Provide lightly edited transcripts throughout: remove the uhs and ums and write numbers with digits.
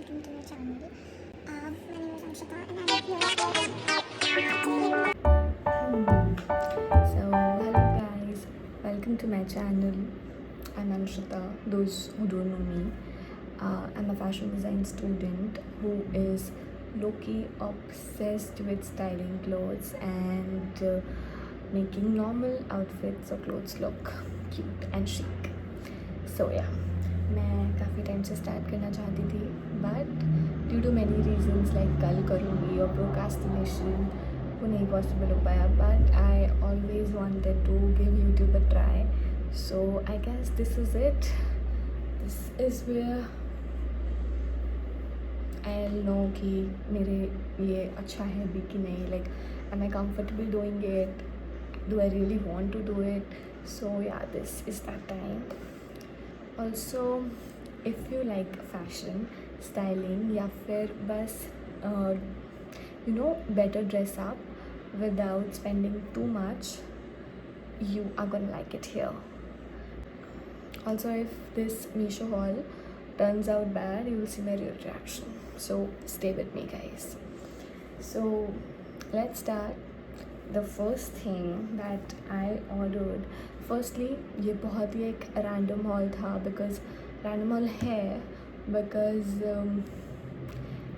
welcome to my channel. My name is Anshita and I'm here. So hello guys, welcome to my channel. I'm Anshita. Those who don't know me, I'm a fashion design student who is low-key obsessed with styling clothes and making normal outfits or clothes look cute and chic. So yeah, मैं काफ़ी time से start करना चाहती थी but due to many reasons like कल करूँगी और procrastination वो नहीं पॉसिबल हो पाया but I always wanted to give YouTube a try so I guess this is it this is where I know कि मेरे लिए अच्छा है भी कि नहीं like am I comfortable doing it do I really want to do it? So yeah, this is that time. Also, if you like fashion, styling या फिर बस better dress up without spending too much, you are gonna like it here. Also, if this Meesho haul turns out bad, you will see my real reaction. So stay with me guys. So let's start. The first thing that I ordered, firstly ये बहुत ही एक random haul था because random haul है because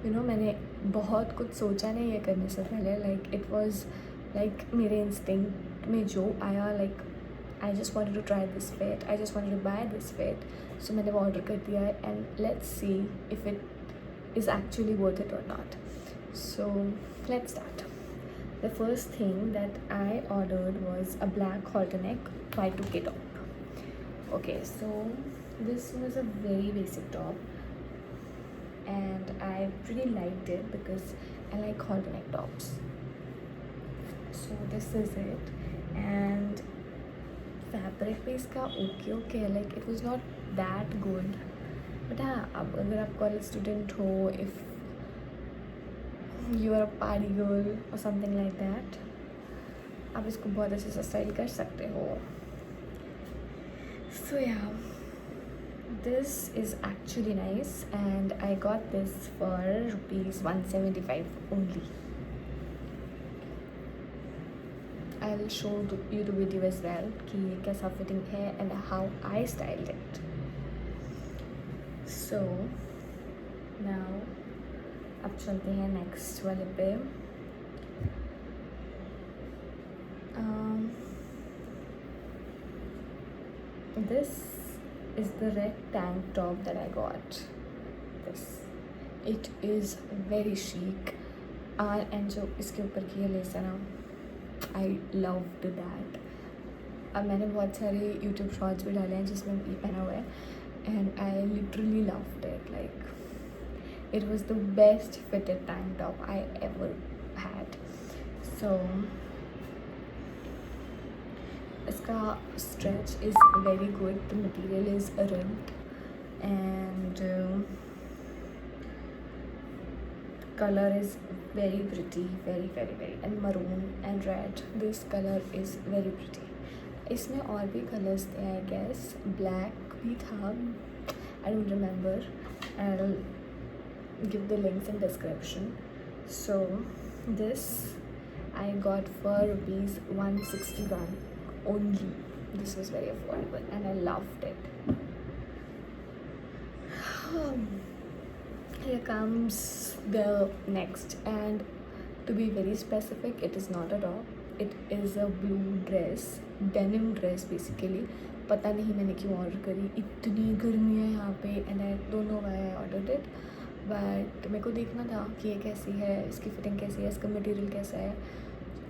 मैंने बहुत कुछ सोचा नहीं ये करने से पहले like it was like मेरे instinct में जो आया like I just wanted to try this fit, I just wanted to buy this fit, so मैंने वो order कर दिया है and let's see if it is actually worth it or not. So let's start. The first thing that I ordered was a black halter neck Y2K top. Okay, so this was a very basic top and I pretty liked it because I like halter neck tops. So this is it and fabric पे इसका okay like it was not that good but हाँ अब अगर आप college student हो if you are a party girl or something like that आप इसको बहुत अच्छे से स्टाइल कर सकते हो. So yeah, this is actually nice and I got this for rupees 175 only. I'll show you the video as well कि ये कैसा fitting है and how I styled it. So now अब चलते हैं नेक्स्ट वाले पे. This is the red tank top that I got. This it is very chic and जो इसके ऊपर की ये लेस है ना I loved that. अब मैंने बहुत सारे YouTube शॉर्ट्स भी डाले हैं जिसमें ये पहना हुआ है and I literally loved it. Like it was the best fitted tank top I ever had. So इसका stretch is very good, the material is ribbed and color is very pretty, very and maroon and red, this color is very pretty. इसमें और भी colors थे I guess, black भी था, I don't remember, I'll give the links in description. So this I got for rupees 161 only. This was very affordable and I loved it. Here comes the next and to be very specific it is not a top, it is a blue dress, denim dress basically. पता नहीं मैंने क्यों order करी, इतनी गर्मी है यहाँ पे and I don't know why I ordered it. But मेरे को देखना था कि ये कैसी है, इसकी फिटिंग कैसी है, इसका मटेरियल कैसा है,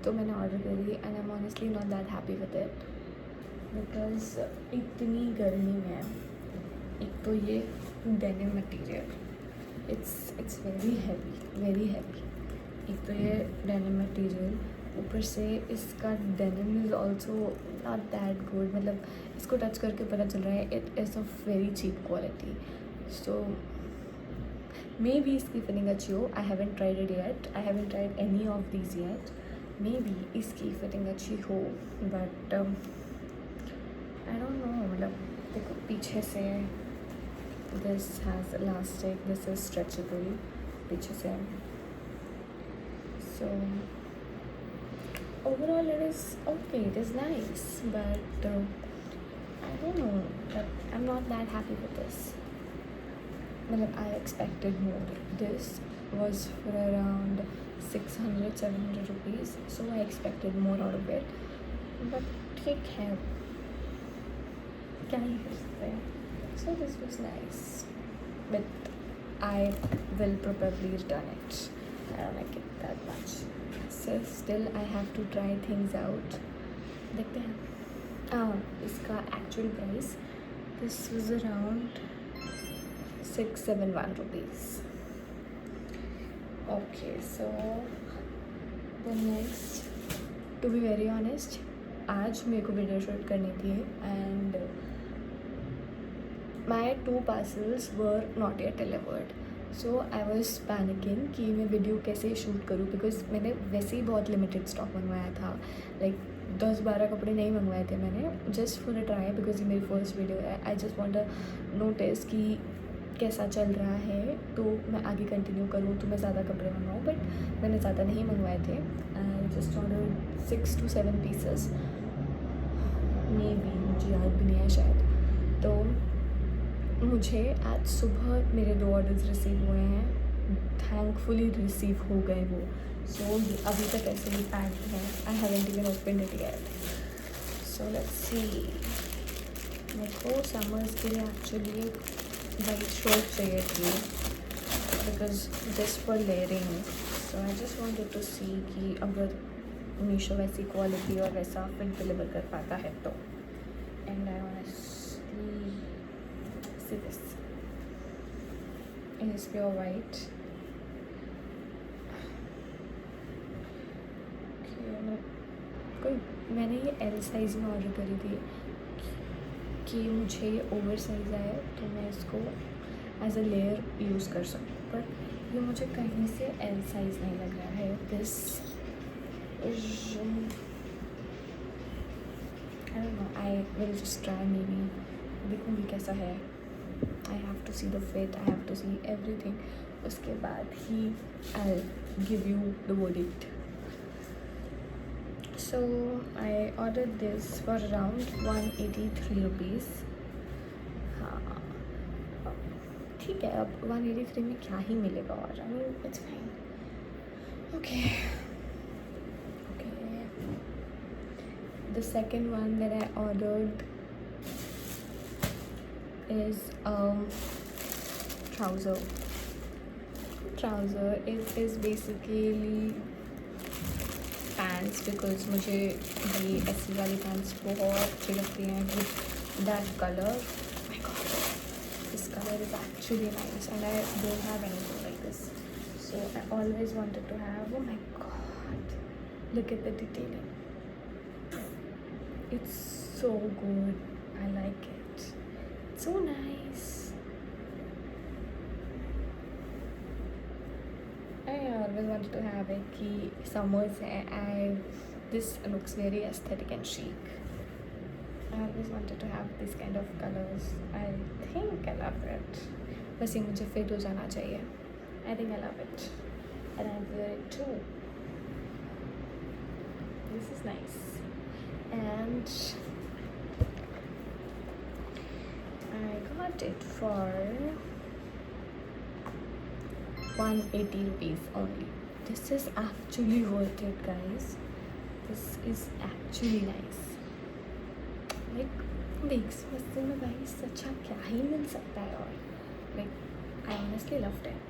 तो मैंने ऑर्डर कर दी and I am honestly not that happy with it because इतनी गर्मी में एक तो ये denim material it's very heavy, एक तो ये डेनिम मटेरियल ऊपर से इसका denim is also not that good, मतलब इसको टच करके पता चल रहा है it is of very cheap quality. So maybe इसकी फिटिंग अच्छी हो, I haven't tried it yet, I haven't tried any of these yet, may be इसकी फिटिंग अच्छी हो बट आई डोंट नो. मतलब देखो पीछे से this has elastic, this is stretchable पीछे से. सो overall it is okay, it is nice, but I don't know, but I'm not that happy with this. Matlab, I expected more. This was for around 600-700 rupees, so I expected more out of it, but ठीक है, क्या ही कर सकते हैं. So this was nice, but I will probably return it. I don't like it that much. So still I have to try things out. देखते हैं. इसका actual price, this was around 671 rupees. Okay, so the next, to be very honest, आज मेरे को video shoot करनी थी and my 2 parcels were not yet delivered. So I was panicking कि मैं वीडियो कैसे शूट करूँ, बिकॉज मैंने वैसे ही बहुत लिमिटेड स्टॉक मंगवाया था. लाइक 10-12 कपड़े नहीं मंगवाए थे मैंने, just for a try, because ये मेरी फर्स्ट वीडियो है. I just want a notice कि कैसा चल रहा है, तो मैं आगे कंटिन्यू करूँ तो मैं ज़्यादा कपड़े मंगवाऊँ. बट मैंने ज़्यादा नहीं मंगवाए थे. I just order 6 to 7 pieces, may be, मुझे याद भी नहीं है शायद. तो मुझे आज सुबह मेरे 2 ऑर्डर्स रिसीव हुए हैं. थैंकफुली रिसीव हो गए वो. सो अभी तक ऐसे ही पैक्ड हैं. I haven't even open it yet. So let's see. मेरे को समर्स के लिए एक्चुअली वाइट शर्ट चाहिए थी, because just for layering. So I just wanted to see कि अगर मीशो वैसी क्वालिटी और वैसा फिट डिलीवर कर पाता है तो. And I honestly see this, it is pure white. कोई मैंने ये एल साइज़ में ऑर्डर करी थी कि मुझे ये ओवर साइज़ आए तो मैं इसको एज अ लेयर यूज़ कर सकूँ, पर ये मुझे कहीं से एल साइज़ नहीं लग रहा है. This I don't know, I will just try. May be देखूँगी कैसा है. I have to see the fit, I have to see everything. उसके बाद ही I'll give you the verdict. So I ordered this for around 183 rupees. हाँ, ठीक है. अब 183 में क्या ही मिलेगा, और I mean it's fine. Okay. The second one that I ordered is trouser. It is basically pants, because मुझे ये ऐसी वाली pants बहुत अच्छी लगती हैं with that color. Oh my god, this color is actually nice and I don't have anything like this. So I always wanted to have. Oh my god, look at the detailing. It's so good. I like it. So nice. I always wanted to have it कि summers है. This looks very aesthetic and chic. I always wanted to have this kind of colors. I think I love it. बस ये मुझे fit हो जाना चाहिए. I think I love it and I wear it too. This is nice. And I got it for 180 rupees only. This is actually worth it, guys. This is actually nice. Like, big सस्ते में guys अच्छा क्या ही मिल सकता है. और like I honestly loved it.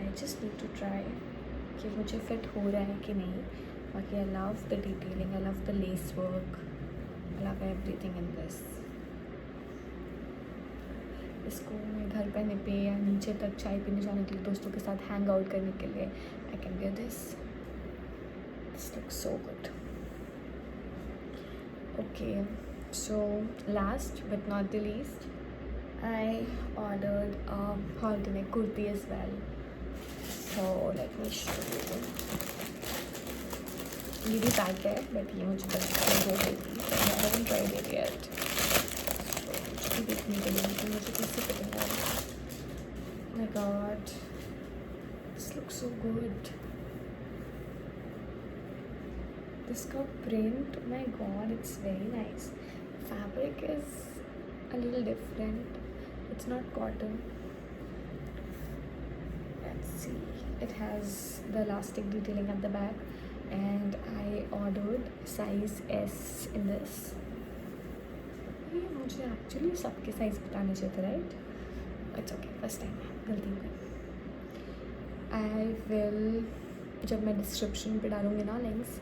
I just need to try कि मुझे fit हो रहा है कि नहीं. बाकी I love the detailing, I love the lace work, I love everything in this. इसको मैं घर पे पे या नीचे तक चाय पीने जाने के लिए, दोस्तों के साथ हैंग आउट करने के लिए I can wear this. This looks so good. Okay, so last but not the least, I ordered a halterneck kurti as well. So let me show you. ये भी पैक है, बट ये मुझे बस हो गई थी. I haven't tried it yet. Kurti देखने के लिए कि मुझे कैसे फिटिंग आ रही है. My God, this looks so good. This print, my god, it's very nice. Fabric is a little different. It's not cotton. Let's see. It has the elastic detailing at the back, and I ordered size S in this. ये मुझे actually सबके size बताने चाहिए थे, right? It's okay, first time है, गलती हो गई. आई विल, जब मैं डिस्क्रिप्शन पे डालूँगी ना links,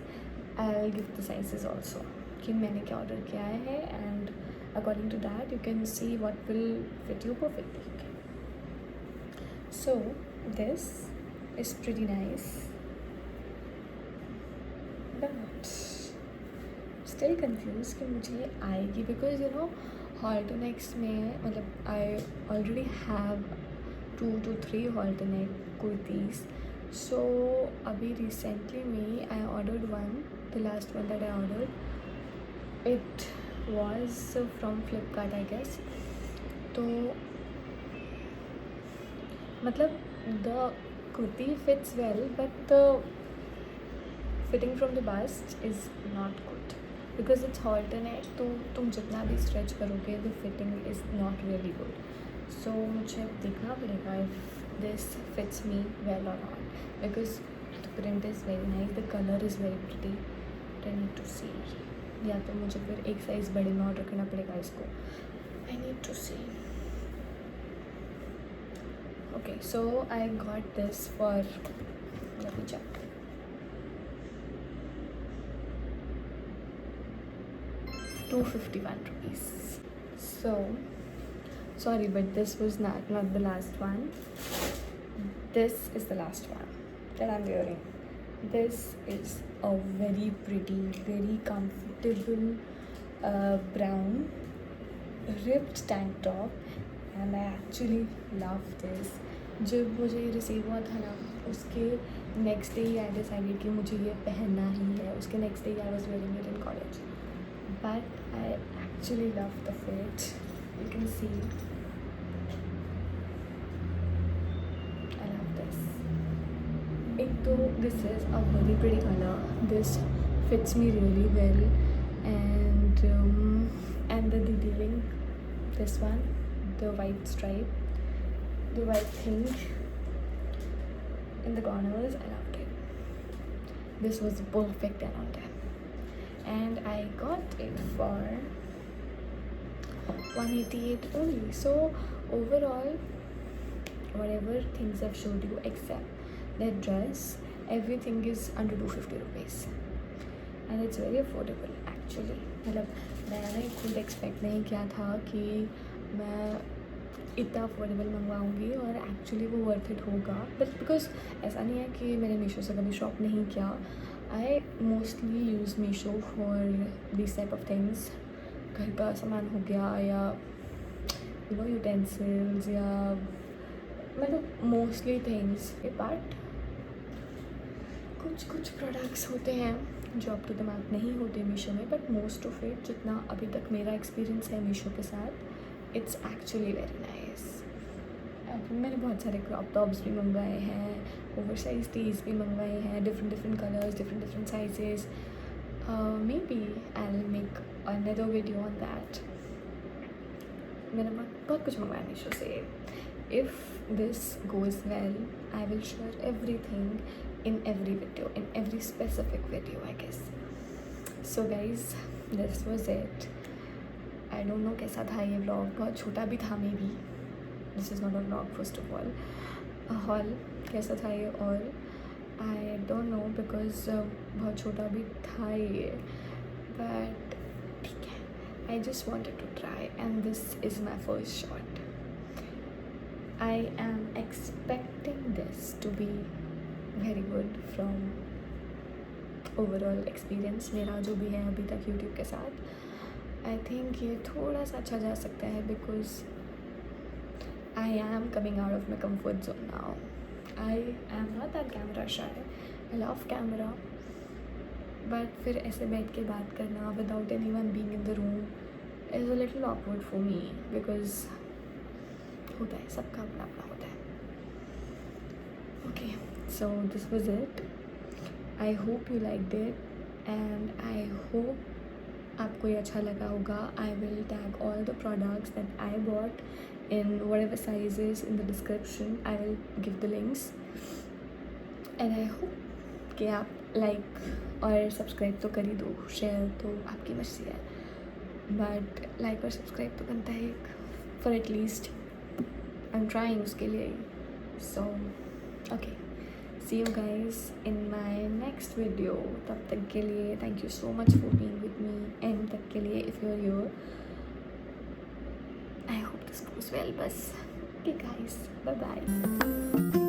I'll give the sizes also कि मैंने क्या ऑर्डर किया है, and according to that you can see what will fit you perfectly. Okay. So this is pretty nice, but still confused कि मुझे ये आएगी, because you know Haltonex में मतलब I already have 2 to 3 Haltonex kurtis. So अभी recently में I ordered one, the last one that I ordered, it was from Flipkart I guess. तो मतलब the kurti fits well, but the fitting from the bust is not good because it's halter-neck, तो तुम जितना भी stretch करोगे the fitting is not really good. So मुझे अब देखना पड़ेगा if this fits me well or not, because the print is very nice, the color is very pretty, but I need to see. या तो मुझे फिर एक साइज़ बड़े में ऑर्डर करना पड़ेगा इसको. I need to see. Okay, so I got this for, let me check, ₹251. So sorry, but this was not the last one. This is the last one that I'm wearing. This is a very pretty, very comfortable brown ripped tank top, and I actually love this. जब मुझे ये receive हुआ था ना, उसके next day I decided कि मुझे ये पहनना ही है. उसके next day I was wearing it in college, but I actually love the fit. You can see एक तो this is a very pretty color. This fits me really well, and the detailing, this one, the white stripe, the white thing in the corners, I loved it. This was perfect 10 on 10, and I got it for 188 only. So overall, whatever things I've showed you except that dress, everything is under ₹250, and it's very affordable actually. मतलब मैंने खुद expect नहीं किया था कि मैं इतना affordable मंगवाऊँगी और एक्चुअली वो वर्थ इट होगा. बट बिकॉज ऐसा नहीं है कि मैंने मीशो से कभी शॉप नहीं किया. I mostly use Meesho for this type of things. घर का सामान हो गया, या यू नो यूटेंसिल्स, या मतलब मोस्टली थिंग्स. बट कुछ प्रोडक्ट्स होते हैं जो अब तो दिमाग नहीं होते मीशो में, बट मोस्ट ऑफ इट, जितना अभी तक मेरा एक्सपीरियंस है मीशो के साथ, इट्स एक्चुअली वेरी नाइस. मैंने बहुत सारे क्रॉप टॉप्स भी मंगवाए हैं, ओवर साइज टीज भी मंगवाए हैं, different colours, different sizes. Maybe I will make another video on that. मैंने बहुत कुछ मंगवाया मीशो से. If this goes well, I will share everything in every video, in every specific video, I guess. So guys, this was it. I don't know कैसा था ये vlog. बहुत छोटा भी था maybe. This is not a vlog first of all. haul कैसा था ये, और I don't know because बहुत छोटा भी था ये. But ठीक है. I just wanted to try, and this is my first shot. I am expecting this to be very good from overall experience मेरा जो भी है अभी तक YouTube के साथ. I think ये थोड़ा सा अच्छा जा सकता है because I am coming out of my comfort zone now. I am not that camera shy. I love camera, but फिर ऐसे बैठ के बात करना without anyone being in the room, is a little awkward for me because होता है, सबका अपना अपना होता है. Okay, so this was it. I hope you liked it and I hope आपको ये अच्छा लगा होगा. I will tag all the products that I bought in whatever sizes in the description. I will give the links and I hope कि आप like और subscribe तो कर ही दो, शेयर तो आपकी मर्जी है, बट लाइक और सब्सक्राइब तो बनता है एक, for at least I am trying उसके लिए. So okay, see you guys in my next video. तब तक के लिए thank you so much for being with me. And तक के लिए if you are here, I hope this goes well. बस ओके गाइज, बाय बाय.